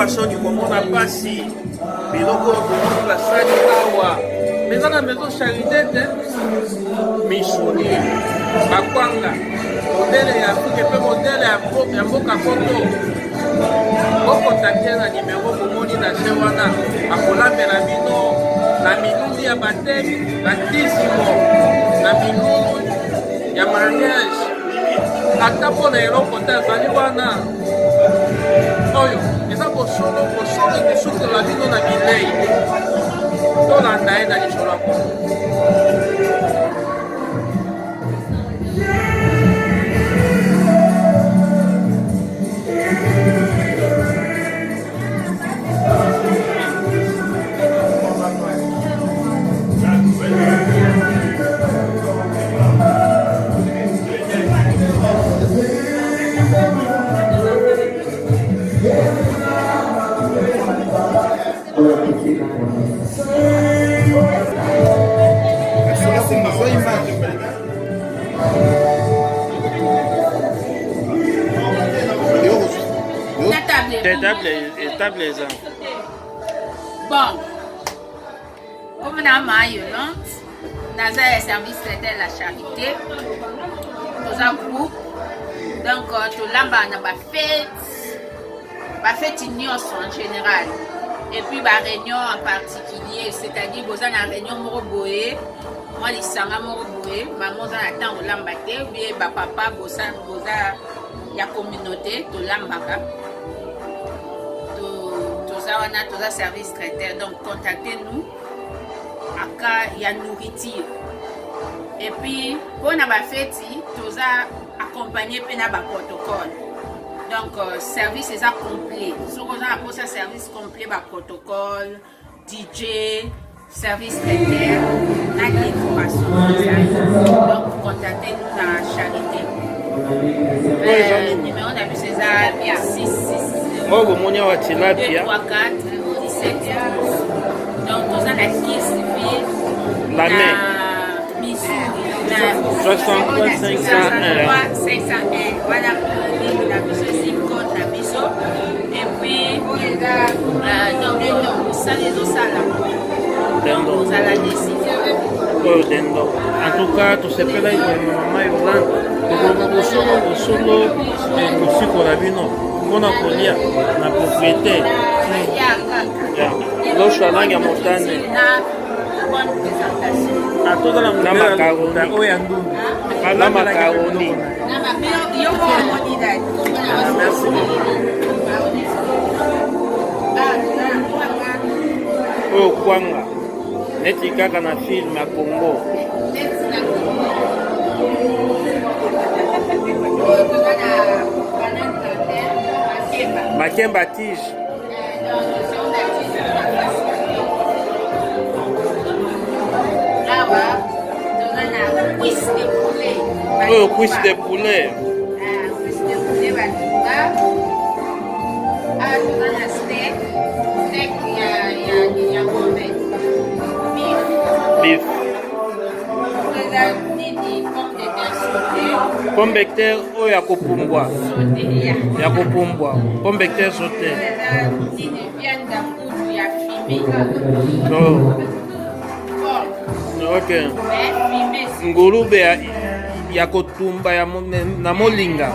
soni komona pasi biloko komona basali awa meza na maison charité te misuni bakwanga modele ya Afrique mpe modele ya mboka Congo okontakte na nimero bomoni na se wana akolambela bino na milulu ya batemi batisimo na milulu ya mariage ata mpona eloko te azali wana oyo eza bosolo ekosukola bino na bilei tolanda ye na lisolo ya Kongo. Table eza bon comme na mayo non naza ya service traité la charité toza groupe donc tolamba na bafete nyonso en général et puis ba réunion en particulier c'est-à-dire boza na réunion moko boye moi lisanga moko boye maman oza na temps olamba te bien bapapa boza ya communauté tolambaka wana toza service traiteur donc contactez-nous aka ya nourriture et puis pour na bafeti toza accompagner pe na ba protocole donc service eza complet soko oza na posa service complet ba protocole DJ service traiteur na décoration donc contactez-nous na charité numéro na bus eza 6 moi bomoni awa tilapia 2 3 4 17 donc toza na kisvi la main 63 501 voilà na biso sim code na biso et puis donc ça les osala ozala décision oyo dendo en tout cas tosepela mama Yolande tokoka bosolo kosikola bino mpona kolia na propriété loso ya langi ya motane tozala na makaroni oyo ya ndundu na makaroni. Merci. Oyo kwanga neti kaka na film ya Congo. Makemba tige. Oh, cuisse de poulet. Cuisse de poulet batuba. Tuna steak. Steak ya ng'ombe. Beef. Pomme de terre oyo ya kopumbwa. Ya kopumbwa. Pomme de terre sauté. Oh. Ok. Ngulube ya kotumba ya na molinga.